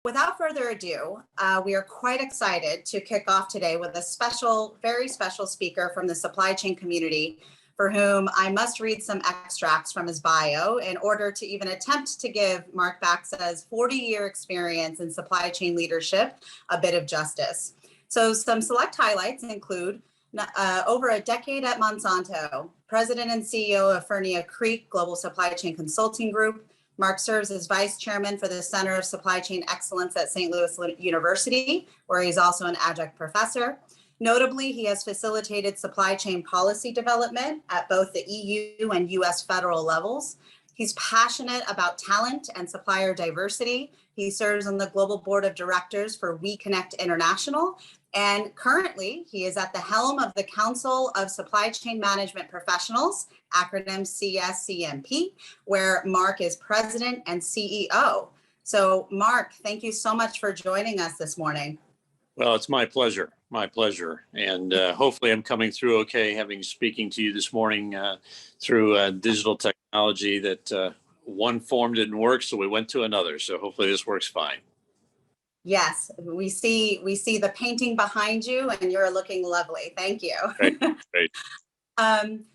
Without further ado, we are quite excited to kick off today with a special, very special speaker from the supply chain community, for whom I must read some extracts from his bio in order to even attempt to give Mark Baxa's 40-year experience in supply chain leadership a bit of justice. So some select highlights include over a decade at Monsanto, president and CEO of Fernia Creek Global Supply Chain Consulting Group. Mark serves as vice chairman for the Center of Supply Chain Excellence at St. Louis University, where he's also an adjunct professor. Notably, he has facilitated supply chain policy development at both the EU and US federal levels. He's passionate about talent and supplier diversity. He serves on the global board of directors for We Connect International. And currently, he is at the helm of the Council of Supply Chain Management Professionals, acronym CSCMP, where Mark is president and CEO. So, Mark, thank you so much for joining us this morning. Well, it's my pleasure. My pleasure. And hopefully I'm coming through okay, speaking to you this morning through digital technology that one form didn't work, so we went to another. So hopefully this works fine. Yes, we see the painting behind you, and you're looking lovely. Thank you. Great.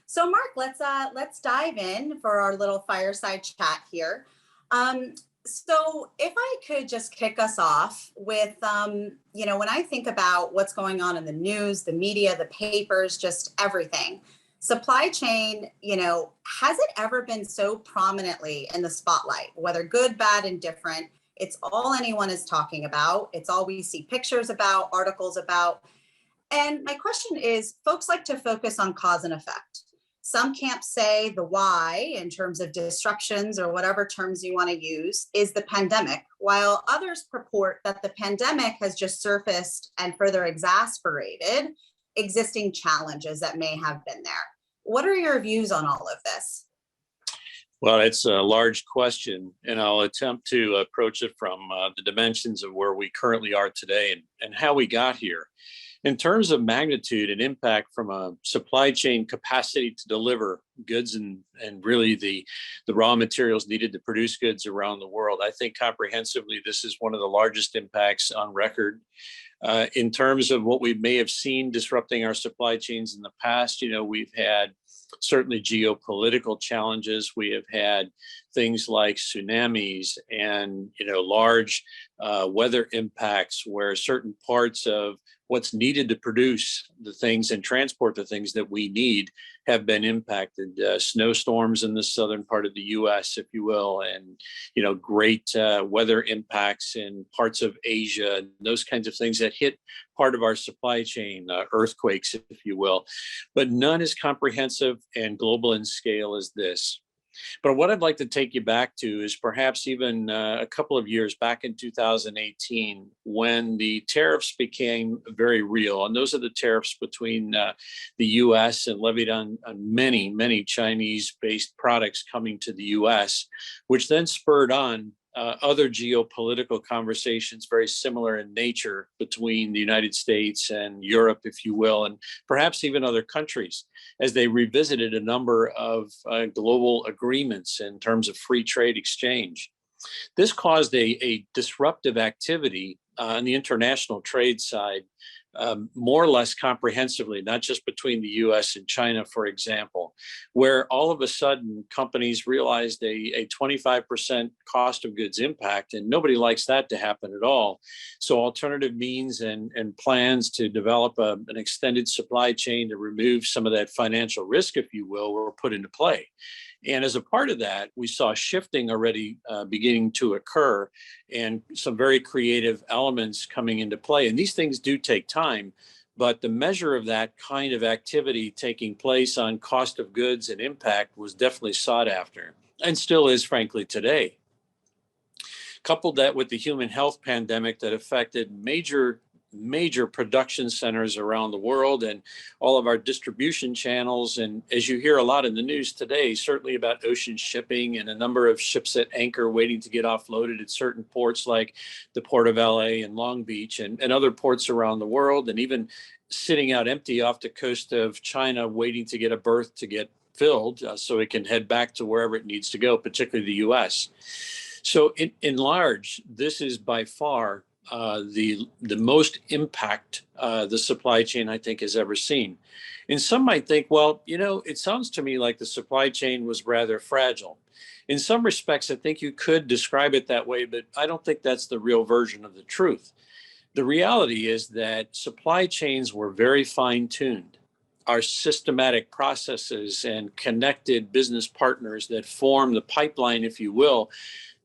So, Mark, let's dive in for our little fireside chat here. So, if I could just kick us off with, when I think about what's going on in the news, the media, the papers, just everything, supply chain, has it ever been so prominently in the spotlight, whether good, bad, and different? It's all anyone is talking about. It's all we see pictures about, articles about. And my question is, folks like to focus on cause and effect. Some camps say the why, in terms of disruptions or whatever terms you want to use, is the pandemic, while others purport that the pandemic has just surfaced and further exacerbated existing challenges that may have been there. What are your views on all of this? Well, it's a large question, and I'll attempt to approach it from the dimensions of where we currently are today and how we got here. In terms of magnitude and impact from a supply chain capacity to deliver goods and really the raw materials needed to produce goods around the world, I think comprehensively this is one of the largest impacts on record. In terms of what we may have seen disrupting our supply chains in the past, we've had certainly geopolitical challenges. We have had things like tsunamis and large weather impacts where certain parts of what's needed to produce the things and transport the things that we need have been impacted. Snowstorms in the southern part of the U.S., if you will, and great weather impacts in parts of Asia, and those kinds of things that hit part of our supply chain, earthquakes, if you will. But none as comprehensive and global in scale as this. But what I'd like to take you back to is perhaps even a couple of years back in 2018, when the tariffs became very real. And those are the tariffs between the U.S. and levied on many, many Chinese-based products coming to the U.S., which then spurred on other geopolitical conversations very similar in nature between the United States and Europe, if you will, and perhaps even other countries, as they revisited a number of global agreements in terms of free trade exchange. This caused a disruptive activity on the international trade side, more or less comprehensively, not just between the U.S. and China, for example, where all of a sudden companies realized a 25% cost of goods impact, and nobody likes that to happen at all. So alternative means and plans to develop an extended supply chain to remove some of that financial risk, if you will, were put into play. And as a part of that, we saw shifting already beginning to occur and some very creative elements coming into play. And these things do take time, but the measure of that kind of activity taking place on cost of goods and impact was definitely sought after, and still is, frankly, today. Coupled that with the human health pandemic that affected major production centers around the world and all of our distribution channels. And as you hear a lot in the news today, certainly about ocean shipping and a number of ships at anchor waiting to get offloaded at certain ports like the Port of LA and Long Beach and other ports around the world, and even sitting out empty off the coast of China waiting to get a berth to get filled so it can head back to wherever it needs to go, particularly the US. So in large, this is by far the most impact the supply chain, I think, has ever seen. And some might think, well, it sounds to me like the supply chain was rather fragile. In some respects, I think you could describe it that way, but I don't think that's the real version of the truth. The reality is that supply chains were very fine-tuned. Our systematic processes and connected business partners that form the pipeline, if you will,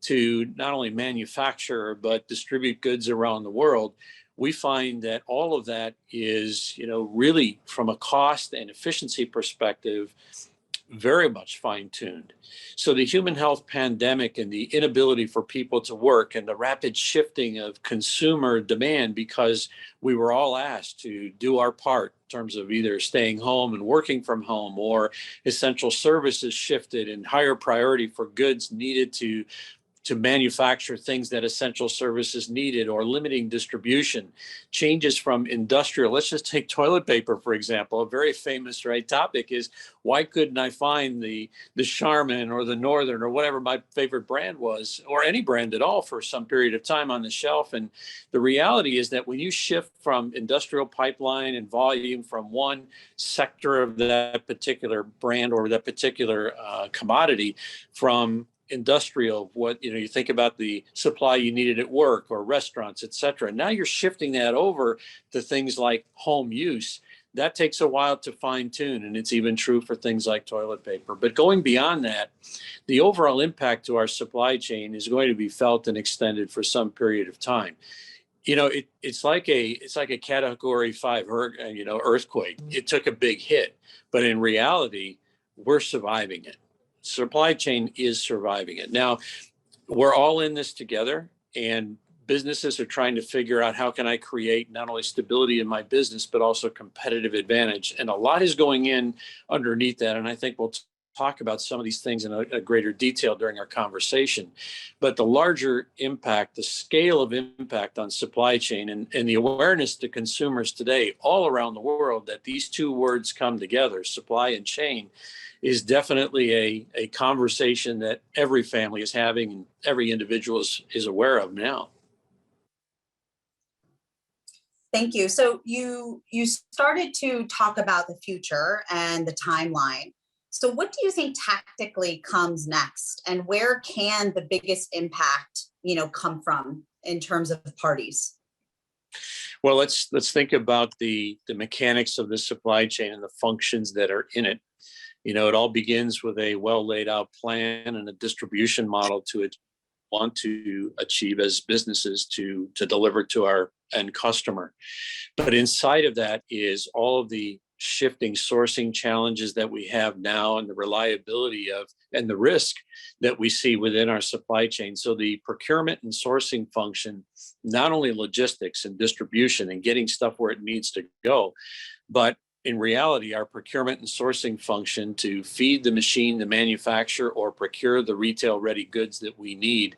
to not only manufacture but distribute goods around the world, we find that all of that is, really from a cost and efficiency perspective, very much fine-tuned. So the human health pandemic and the inability for people to work and the rapid shifting of consumer demand, because we were all asked to do our part in terms of either staying home and working from home, or essential services shifted and higher priority for goods needed to manufacture things that essential services needed, or limiting distribution, changes from industrial. Let's just take toilet paper, for example. A very famous topic is, why couldn't I find the Charmin or the Northern or whatever my favorite brand was, or any brand at all, for some period of time on the shelf? And the reality is that when you shift from industrial pipeline and volume from one sector of that particular brand or that particular commodity, from industrial, what you think about the supply you needed at work or restaurants, et cetera. Now you're shifting that over to things like home use. That takes a while to fine tune, and it's even true for things like toilet paper. But going beyond that, the overall impact to our supply chain is going to be felt and extended for some period of time. It's like a Category 5 earthquake. It took a big hit, but in reality, we're surviving it. Supply chain is surviving it. Now, we're all in this together, and businesses are trying to figure out, how can I create not only stability in my business, but also competitive advantage? And a lot is going in underneath that. And I think we'll talk about some of these things in a greater detail during our conversation. But the larger impact, the scale of impact on supply chain, and the awareness to consumers today all around the world that these two words come together, supply and chain, is definitely a conversation that every family is having and every individual is aware of now. Thank you. So you started to talk about the future and the timeline. So what do you think tactically comes next, and where can the biggest impact, come from in terms of parties? Well, let's think about the mechanics of the supply chain and the functions that are in it. It all begins with a well laid out plan and a distribution model to want to achieve as businesses to deliver to our end customer. But inside of that is all of the shifting sourcing challenges that we have now, and the reliability of and the risk that we see within our supply chain. So the procurement and sourcing function, not only logistics and distribution and getting stuff where it needs to go, but in reality, our procurement and sourcing function to feed the machine, the manufacture, or procure the retail ready goods that we need,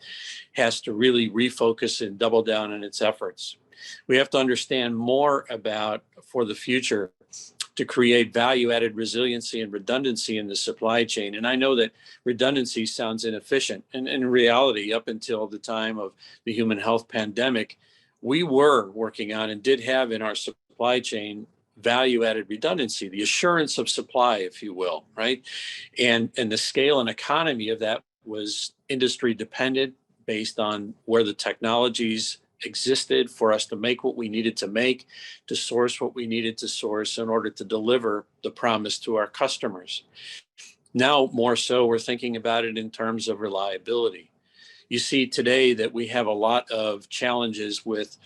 has to really refocus and double down on its efforts. We have to understand more about, for the future, to create value-added resiliency and redundancy in the supply chain. And I know that redundancy sounds inefficient. And in reality, up until the time of the human health pandemic, we were working on and did have in our supply chain value-added redundancy, the assurance of supply, if you will, right? And the scale and economy of that was industry dependent, based on where the technologies existed for us to make what we needed to make, to source what we needed to source in order to deliver the promise to our customers. Now, more so, we're thinking about it in terms of reliability. You see today that we have a lot of challenges with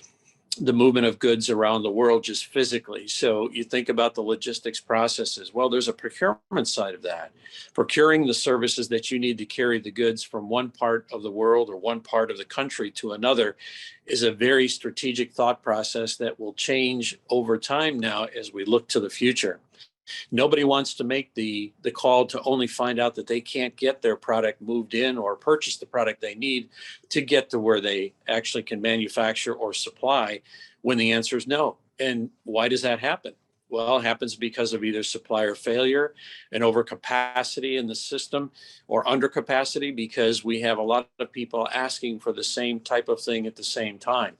the movement of goods around the world just physically. So you think about the logistics processes. Well, there's a procurement side of that. Procuring the services that you need to carry the goods from one part of the world or one part of the country to another is a very strategic thought process that will change over time now as we look to the future. Nobody wants to make the call to only find out that they can't get their product moved in or purchase the product they need to get to where they actually can manufacture or supply, when the answer is no. And why does that happen? Well, it happens because of either supplier failure and overcapacity in the system, or undercapacity because we have a lot of people asking for the same type of thing at the same time.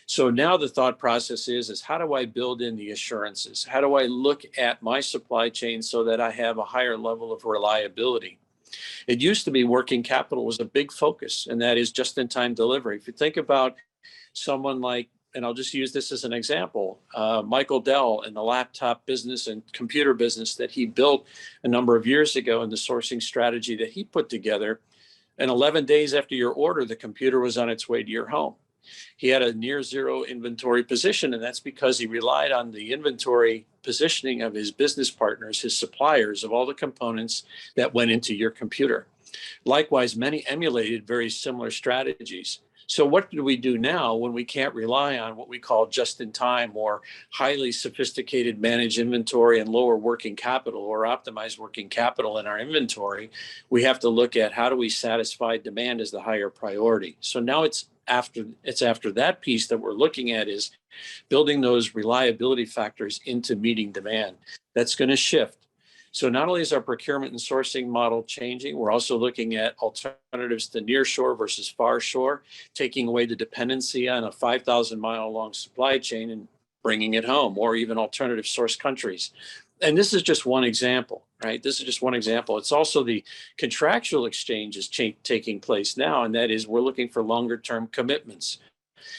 So now the thought process is how do I build in the assurances? How do I look at my supply chain so that I have a higher level of reliability? It used to be working capital was a big focus, and that is just-in-time delivery. If you think about someone like, and I'll just use this as an example, Michael Dell in the laptop business and computer business that he built a number of years ago, and the sourcing strategy that he put together. And 11 days after your order, the computer was on its way to your home. He had a near zero inventory position, and that's because he relied on the inventory positioning of his business partners, his suppliers, of all the components that went into your computer. Likewise, many emulated very similar strategies. So what do we do now when we can't rely on what we call just-in-time or highly sophisticated managed inventory and lower working capital or optimized working capital in our inventory? We have to look at how do we satisfy demand as the higher priority. So now it's after that piece that we're looking at is building those reliability factors into meeting demand. That's going to shift. So not only is our procurement and sourcing model changing, we're also looking at alternatives to near shore versus far shore, taking away the dependency on a 5,000 mile long supply chain and bringing it home, or even alternative source countries. And this is just one example, right? This is just one example. It's also the contractual exchanges taking place now, and that is we're looking for longer term commitments.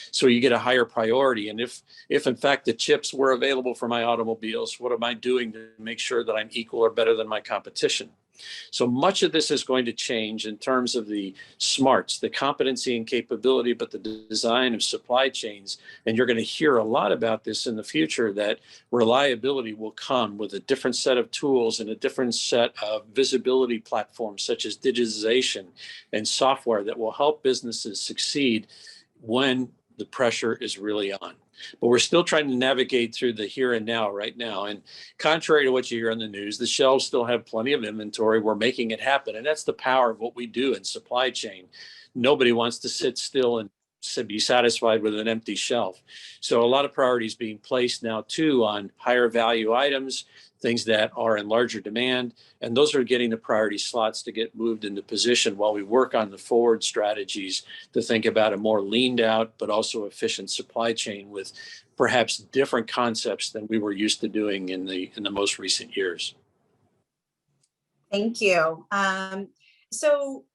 So you get a higher priority. And if in fact the chips were available for my automobiles, what am I doing to make sure that I'm equal or better than my competition? So much of this is going to change in terms of the smarts, the competency and capability, but the design of supply chains. And you're going to hear a lot about this in the future, that reliability will come with a different set of tools and a different set of visibility platforms, such as digitization and software, that will help businesses succeed when the pressure is really on. But we're still trying to navigate through the here and now right now. And contrary to what you hear on the news, the shelves still have plenty of inventory. We're making it happen. And that's the power of what we do in supply chain. Nobody wants to sit still and be satisfied with an empty shelf. So a lot of priorities being placed now too on higher value items, things that are in larger demand, and those are getting the priority slots to get moved into position while we work on the forward strategies to think about a more leaned out but also efficient supply chain with perhaps different concepts than we were used to doing in the most recent years. Thank you. So,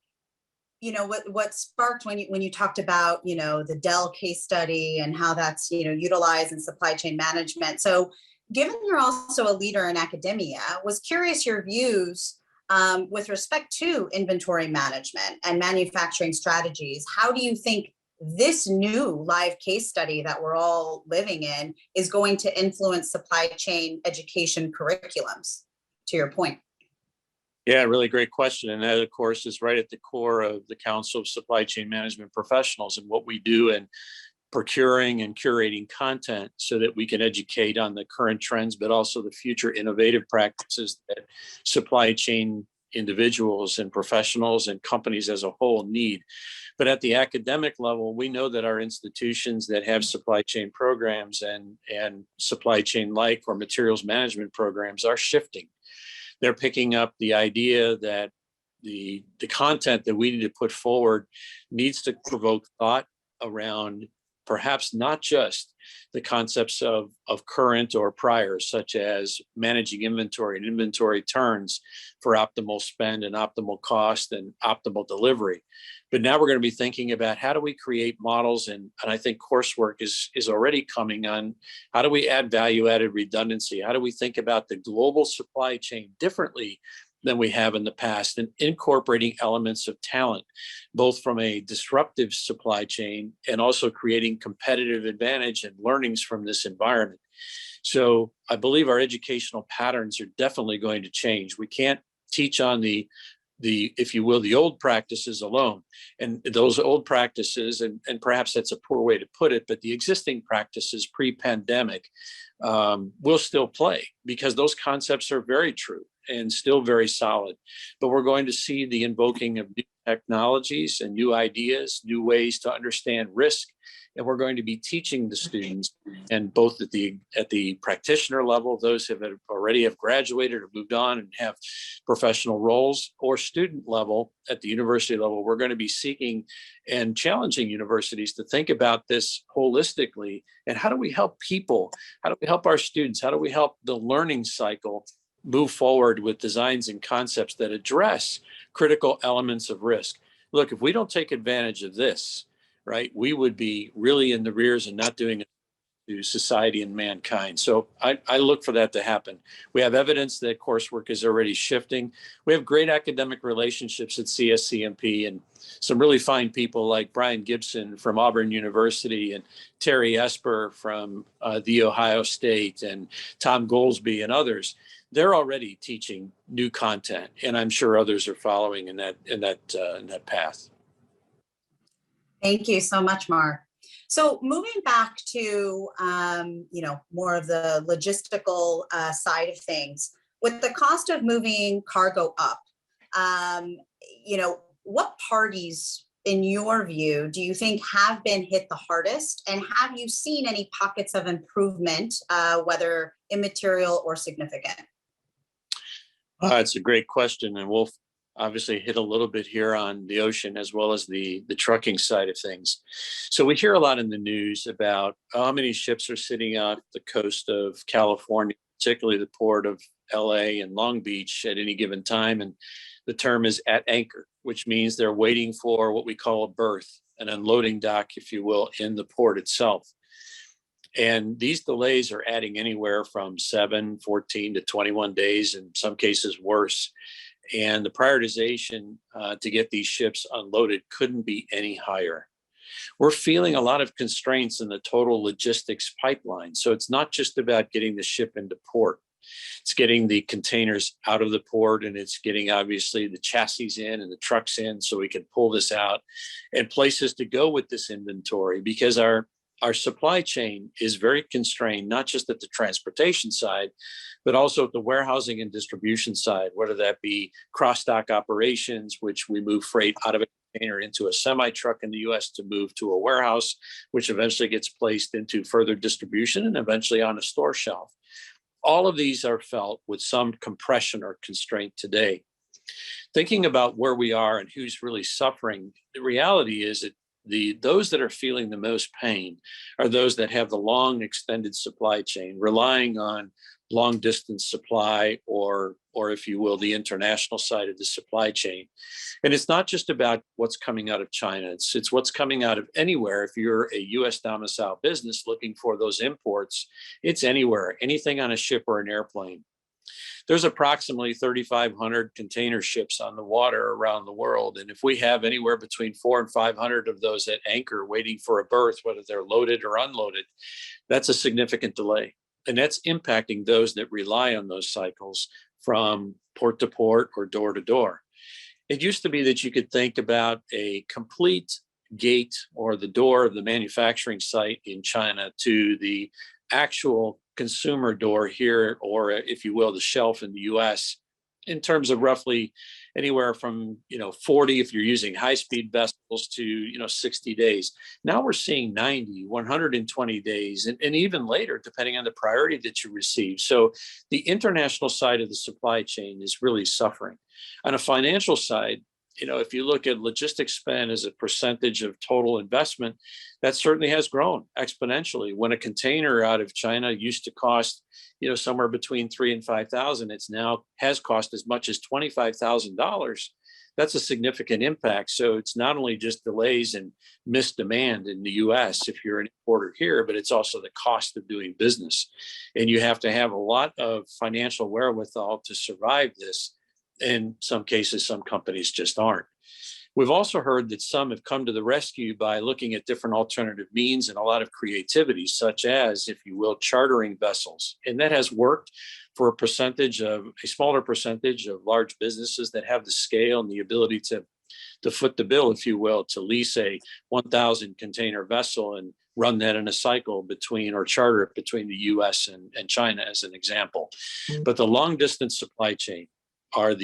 what sparked when you talked about, the Dell case study and how that's, utilized in supply chain management. So given you're also a leader in academia, was curious your views with respect to inventory management and manufacturing strategies. How do you think this new live case study that we're all living in is going to influence supply chain education curriculums, to your point? Yeah, really great question. And that, of course, is right at the core of the Council of Supply Chain Management Professionals and what we do in procuring and curating content so that we can educate on the current trends, but also the future innovative practices that supply chain individuals and professionals and companies as a whole need. But at the academic level, we know that our institutions that have supply chain programs and supply chain like or materials management programs are shifting. They're picking up the idea that the content that we need to put forward needs to provoke thought around perhaps not just the concepts of current or prior, such as managing inventory and inventory turns for optimal spend and optimal cost and optimal delivery. But now we're going to be thinking about how do we create models, and I think coursework is already coming on, how do we add value-added redundancy? How do we think about the global supply chain differently than we have in the past, and incorporating elements of talent, both from a disruptive supply chain and also creating competitive advantage and learnings from this environment. So I believe our educational patterns are definitely going to change. We can't teach on the if you will, the old practices alone. And those old practices, and perhaps that's a poor way to put it, but the existing practices pre-pandemic will still play, because those concepts are very true and still very solid. But we're going to see the invoking of new technologies and new ideas, new ways to understand risk. And we're going to be teaching the students, and both at the practitioner level, those who have already have graduated or moved on and have professional roles, or student level at the university level, we're going to be seeking and challenging universities to think about this holistically. And how do we help people? How do we help our students? How do we help the learning cycle move forward with designs and concepts that address critical elements of risk? Look, if we don't take advantage of this, right, we would be really in the rears and not doing it to society and mankind. So I look for that to happen. We have evidence that coursework is already shifting. We have great academic relationships at CSCMP and some really fine people like Brian Gibson from Auburn University and Terry Esper from The Ohio State and Tom Goolsby and others. They're already teaching new content, and I'm sure others are following in that path. Thank you so much, Mark. So moving back to more of the logistical side of things, with the cost of moving cargo up, what parties, in your view, do you think have been hit the hardest, and have you seen any pockets of improvement, whether immaterial or significant? It's a great question, and we'll obviously hit a little bit here on the ocean as well as the trucking side of things. So we hear a lot in the news about how many ships are sitting off the coast of California, particularly the port of LA and Long Beach at any given time. And the term is at anchor, which means they're waiting for what we call a berth, an unloading dock, if you will, in the port itself. And these delays are adding anywhere from 7, 14 to 21 days, in some cases worse. And the prioritization to get these ships unloaded couldn't be any higher. We're feeling a lot of constraints in the total logistics pipeline. So it's not just about getting the ship into port. It's getting the containers out of the port, and it's getting obviously the chassis in and the trucks in so we can pull this out, and places to go with this inventory, because our supply chain is very constrained, not just at the transportation side, but also at the warehousing and distribution side, whether that be cross-dock operations, which we move freight out of a container into a semi-truck in the US to move to a warehouse, which eventually gets placed into further distribution and eventually on a store shelf. All of these are felt with some compression or constraint today. Thinking about where we are and who's really suffering, the reality is that those that are feeling the most pain are those that have the long extended supply chain, relying on long distance supply, or if you will, the international side of the supply chain. And it's not just about what's coming out of China, it's what's coming out of anywhere. If you're a US domicile business looking for those imports, it's anywhere, anything on a ship or an airplane. There's approximately 3,500 container ships on the water around the world. And if we have anywhere between 400 and 500 of those at anchor waiting for a berth, whether they're loaded or unloaded, that's a significant delay. And that's impacting those that rely on those cycles from port to port or door to door. It used to be that you could think about a complete gate or the door of the manufacturing site in China to the actual consumer door here, or if you will, the shelf in the US, in terms of roughly anywhere from 40 if you're using high-speed vessels to 60 days. Now we're seeing 90, 120 days, and even later, depending on the priority that you receive. So the international side of the supply chain is really suffering. On a financial side, if you look at logistics spend as a percentage of total investment, that certainly has grown exponentially. When a container out of China used to cost, somewhere between $3,000 and $5,000, it's now has cost as much as $25,000. That's a significant impact. So it's not only just delays and missed demand in the US if you're an importer here, but it's also the cost of doing business. And you have to have a lot of financial wherewithal to survive this. In some cases, some companies just aren't. We've also heard that some have come to the rescue by looking at different alternative means and a lot of creativity, such as, if you will, chartering vessels. And that has worked for a smaller percentage of large businesses that have the scale and the ability to foot the bill, if you will, to lease a 1,000 container vessel and run that in a cycle or charter it between the US and China, as an example. But the long distance supply chain are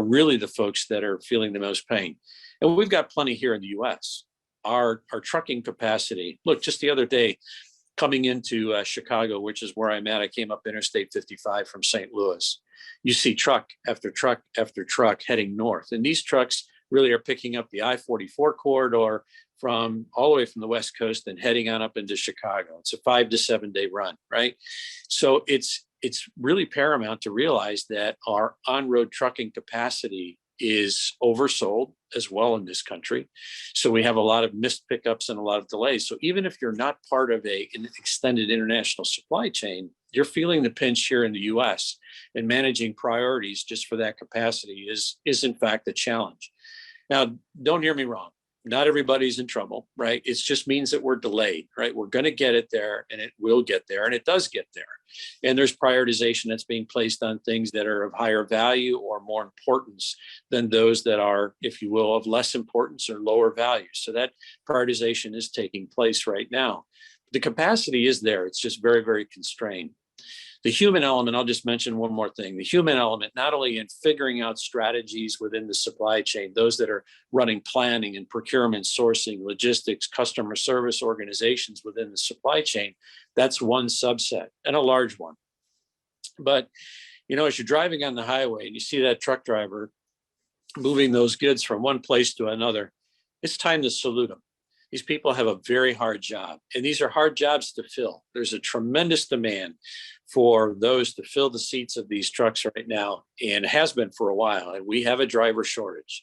really the folks that are feeling the most pain. And we've got plenty here in the US. Our trucking capacity, look, just the other day, coming into Chicago, which is where I'm at, I came up Interstate 55 from St. Louis. You see truck after truck after truck heading north. And these trucks really are picking up the I-44 corridor from all the way from the West Coast and heading on up into Chicago. It's a 5 to 7 day run, right? So it's really paramount to realize that our on-road trucking capacity is oversold as well in this country. So we have a lot of missed pickups and a lot of delays. So even if you're not part of an extended international supply chain, you're feeling the pinch here in the US, and managing priorities just for that capacity is in fact a challenge. Now, don't hear me wrong. Not everybody's in trouble, right? It just means that we're delayed, right? We're going to get it there, and it will get there, and it does get there. And there's prioritization that's being placed on things that are of higher value or more importance than those that are, if you will, of less importance or lower value. So that prioritization is taking place right now. The capacity is there. It's just very, very constrained. The human element, I'll just mention one more thing. The human element, not only in figuring out strategies within the supply chain, those that are running planning and procurement, sourcing, logistics, customer service organizations within the supply chain, that's one subset, and a large one. But, as you're driving on the highway and you see that truck driver moving those goods from one place to another, it's time to salute them. These people have a very hard job, and these are hard jobs to fill. There's a tremendous demand for those to fill the seats of these trucks right now, and has been for a while. And we have a driver shortage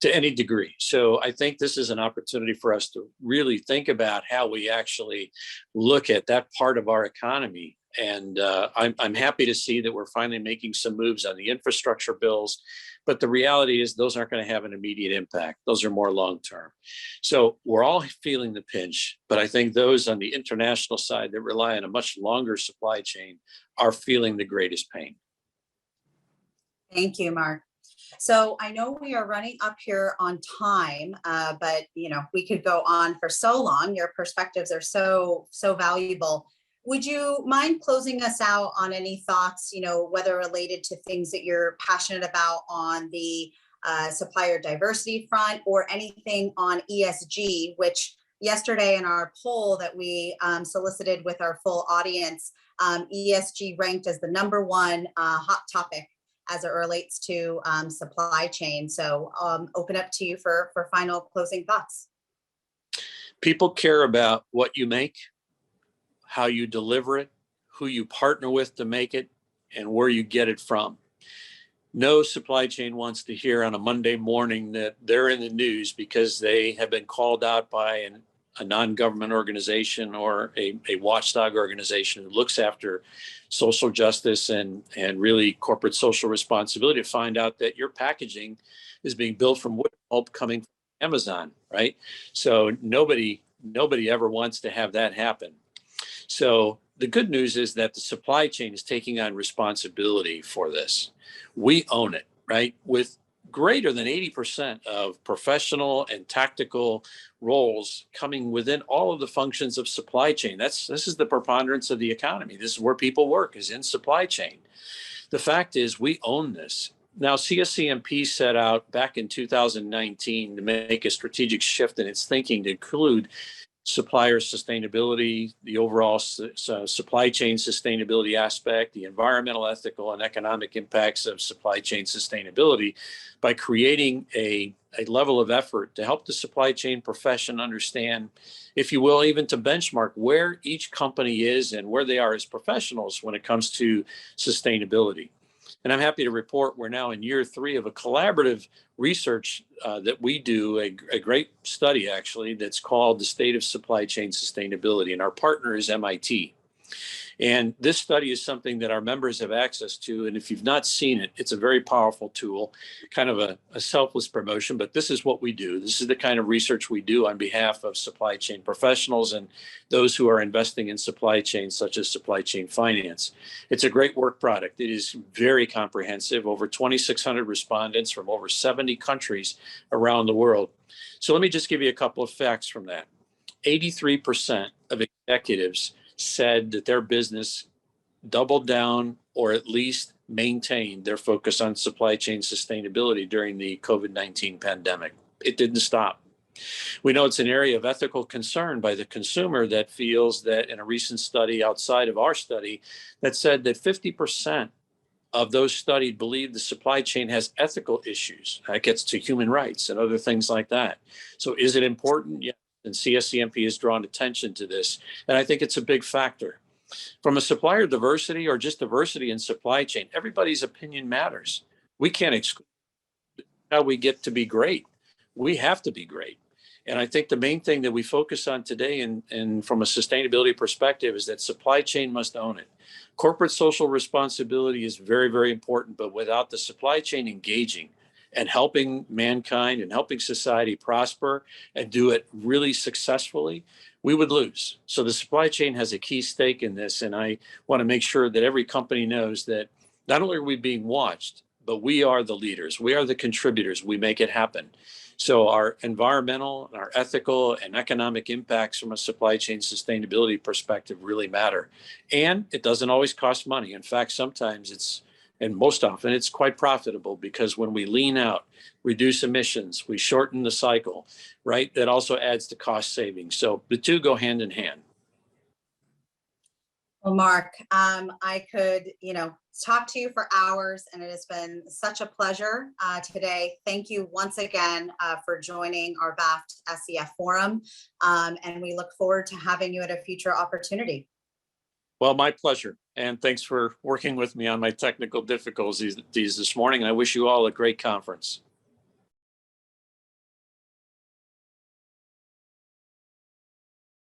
to any degree. So I think this is an opportunity for us to really think about how we actually look at that part of our economy. And I'm happy to see that we're finally making some moves on the infrastructure bills. But the reality is those aren't going to have an immediate impact. Those are more long-term. So we're all feeling the pinch, but I think those on the international side that rely on a much longer supply chain are feeling the greatest pain. Thank you, Mark. So I know we are running up here on time, but we could go on for so long. Your perspectives are so valuable. Would you mind closing us out on any thoughts, whether related to things that you're passionate about on the supplier diversity front, or anything on ESG, which yesterday in our poll that we solicited with our full audience, ESG ranked as the #1 hot topic as it relates to supply chain. So open up to you for final closing thoughts. People care about what you make, how you deliver it, who you partner with to make it, and where you get it from. No supply chain wants to hear on a Monday morning that they're in the news because they have been called out by a non-government organization or a watchdog organization who looks after social justice and really corporate social responsibility, to find out that your packaging is being built from wood pulp coming from Amazon, right? So nobody ever wants to have that happen. So the good news is that the supply chain is taking on responsibility for this. We own it, right? With greater than 80% of professional and tactical roles coming within all of the functions of supply chain. This is the preponderance of the economy. This is where people work, is in supply chain. The fact is we own this. Now, CSCMP set out back in 2019 to make a strategic shift in its thinking to include supplier sustainability, the overall supply chain sustainability aspect, the environmental, ethical, and economic impacts of supply chain sustainability, by creating a level of effort to help the supply chain profession understand, if you will, even to benchmark where each company is and where they are as professionals when it comes to sustainability. And I'm happy to report we're now in year 3 of a collaborative research that we do, a great study actually, that's called the State of Supply Chain Sustainability. And our partner is MIT. And this study is something that our members have access to. And if you've not seen it, it's a very powerful tool, kind of a selfless promotion, but this is what we do. This is the kind of research we do on behalf of supply chain professionals and those who are investing in supply chain, such as supply chain finance. It's a great work product. It is very comprehensive, over 2,600 respondents from over 70 countries around the world. So let me just give you a couple of facts from that. 83% of executives said that their business doubled down or at least maintained their focus on supply chain sustainability during the COVID-19 pandemic. it didn't stop. We know it's an area of ethical concern by the consumer that feels that in a recent study outside of our study that said that 50% of those studied believe the supply chain has ethical issues. That gets to human rights and other things like that. So is it important? Yeah. And CSCMP has drawn attention to this. And I think it's a big factor. From a supplier diversity or just diversity in supply chain, everybody's opinion matters. We can't exclude how we get to be great. We have to be great. And I think the main thing that we focus on today and from a sustainability perspective is that supply chain must own it. Corporate social responsibility is very, very important, but without the supply chain engaging and helping mankind and helping society prosper and do it really successfully, we would lose. So the supply chain has a key stake in this. And I want to make sure that every company knows that not only are we being watched, but we are the leaders. We are the contributors. We make it happen. So our environmental, our ethical, and economic impacts from a supply chain sustainability perspective really matter. And it doesn't always cost money. In fact, sometimes and most often, it's quite profitable because when we lean out, reduce emissions, we shorten the cycle, right? That also adds to cost savings. So the two go hand in hand. Well, Mark, I could, talk to you for hours, and it has been such a pleasure today. Thank you once again for joining our BAFT SEF forum, and we look forward to having you at a future opportunity. Well, my pleasure. And thanks for working with me on my technical difficulties this morning. I wish you all a great conference.